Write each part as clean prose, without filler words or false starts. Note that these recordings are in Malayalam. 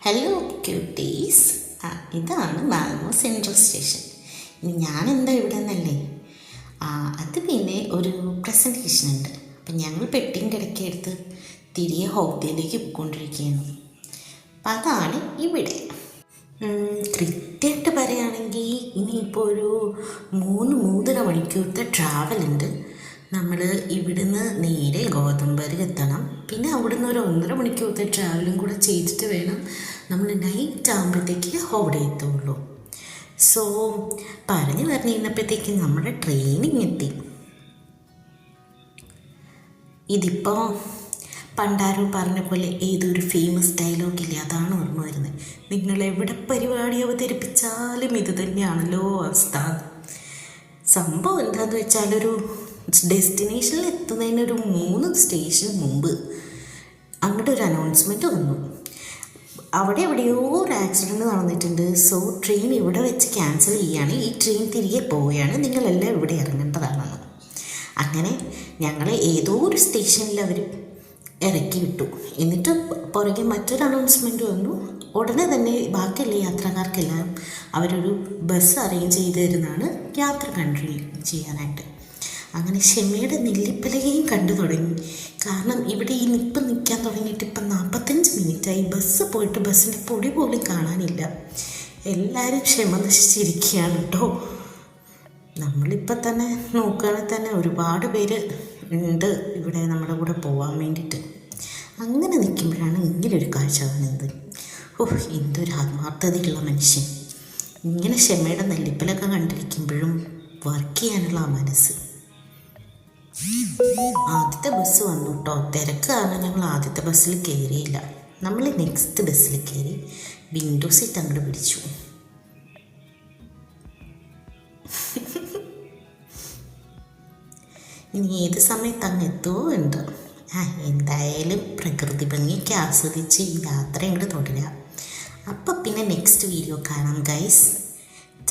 Hello quotes. ഇതാണ് മാംഗോ സെൻട്രൽ സ്റ്റേഷൻ. ഇനി ഞാനെന്താ ഇവിടെ നിന്നല്ലേ. അത് പിന്നെ ഒരു പ്രസൻറ്റേഷൻ ഉണ്ട്. അപ്പം ഞങ്ങൾ പെട്ടിയും കിടക്കെടുത്ത് തിരികെ ഹോട്ടലിലേക്ക് പോയിക്കൊണ്ടിരിക്കുകയാണ്. അപ്പം അതാണ് ഇവിടെ. കൃത്യമായിട്ട് പറയുകയാണെങ്കിൽ ഇനിയിപ്പോൾ ഒരു 3-3.5 മണിക്കൂറത്തെ ട്രാവലുണ്ട്. നമ്മൾ ഇവിടുന്ന് നേരെ ഗോതമ്പൂരിൽ എത്തണം. പിന്നെ അവിടുന്ന് ഒരു 1.5 മണിക്കൂറത്തെ ട്രാവലും കൂടെ ചെയ്തിട്ട് വേണം നമ്മൾ നൈറ്റ് ആകുമ്പോഴത്തേക്ക് അവിടെ എത്തുള്ളൂ. സോ പറഞ്ഞു കഴിഞ്ഞപ്പോഴത്തേക്ക് നമ്മുടെ ട്രെയിനിങ് എത്തി. ഇതിപ്പോൾ പണ്ടാരോ പറഞ്ഞ പോലെ ഏതൊരു ഫേമസ് ഡയലോഗില്ലേ, അതാണ് ഓർമ്മ വരുന്നത്. നിങ്ങൾ എവിടെ പരിപാടി അവതരിപ്പിച്ചാലും ഇത് തന്നെയാണല്ലോ അവസ്ഥ. സംഭവം എന്താണെന്ന് വെച്ചാൽ, ഒരു ഡെസ്റ്റിനേഷനിൽ എത്തുന്നതിനൊരു 3 സ്റ്റേഷൻ മുമ്പ് അങ്ങോട്ട് ഒരു അനൗൺസ്മെൻറ്റ് വന്നു. അവിടെ എവിടെയോ ഒരു ആക്സിഡൻറ്റ് നടന്നിട്ടുണ്ട്. സോ ട്രെയിൻ ഇവിടെ വെച്ച് ക്യാൻസൽ ചെയ്യുകയാണ്. ഈ ട്രെയിൻ തിരികെ പോവുകയാണ്, നിങ്ങളെല്ലാം ഇവിടെ ഇറങ്ങേണ്ടതാണെന്ന്. അങ്ങനെ ഞങ്ങളെ ഏതോ ഒരു സ്റ്റേഷനിൽ അവർ ഇറക്കി വിട്ടു. എന്നിട്ട് പുറകെ മറ്റൊരു അനൗൺസ്മെൻറ്റ് വന്നു. ഉടനെ തന്നെ ബാക്കിയുള്ള യാത്രക്കാർക്കെല്ലാം അവരൊരു ബസ് അറേഞ്ച് ചെയ്ത് തരുന്നതാണ് യാത്ര കണ്ടിന്യൂ ചെയ്യാനായിട്ട്. അങ്ങനെ ക്ഷമയുടെ നെല്ലിപ്പലകയും കണ്ടു തുടങ്ങി. കാരണം ഇവിടെ ഈ നിൽക്കാൻ തുടങ്ങിയിട്ട് ഇപ്പം 45 മിനിറ്റായി. ബസ് പോയിട്ട് ബസ്സിൻ്റെ പൊടി പോലും കാണാനില്ല. എല്ലാവരും ക്ഷമ നശിച്ചിരിക്കുകയാണ് കേട്ടോ. നമ്മളിപ്പോൾ തന്നെ നോക്കുകയാണെങ്കിൽ തന്നെ ഒരുപാട് പേര് ഉണ്ട് ഇവിടെ നമ്മുടെ കൂടെ പോകാൻ വേണ്ടിയിട്ട്. അങ്ങനെ നിൽക്കുമ്പോഴാണ് ഇങ്ങനൊരു കാഴ്ച കാണുന്നത്. എന്തൊരു ആത്മാർത്ഥതയുള്ള മനുഷ്യൻ. ഇങ്ങനെ ക്ഷമയുടെ നെല്ലിപ്പലൊക്കെ കണ്ടിരിക്കുമ്പോഴും വർക്ക് ചെയ്യാനുള്ള ആ മനസ്സ്. ആദ്യത്തെ ബസ് വന്നു കേട്ടോ. തിരക്ക് കാരണം ഞങ്ങൾ ആദ്യത്തെ ബസ്സിൽ കയറിയില്ല. നമ്മൾ നെക്സ്റ്റ് ബസ്സിൽ കയറി വിൻഡോ സീറ്റ് അങ്ങോട്ട് പിടിച്ചു. ഇനി ഏത് സമയത്ത് അങ്ങ് എത്തുമോ എന്തോ. എന്തായാലും പ്രകൃതി ഭംഗിയൊക്കെ ആസ്വദിച്ച് ഈ യാത്ര അങ്ങോട്ട് തുടരാം. അപ്പം പിന്നെ നെക്സ്റ്റ് വീഡിയോ കാണാം ഗൈസ്.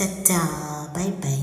ചച്ചാ, ബൈ ബൈ.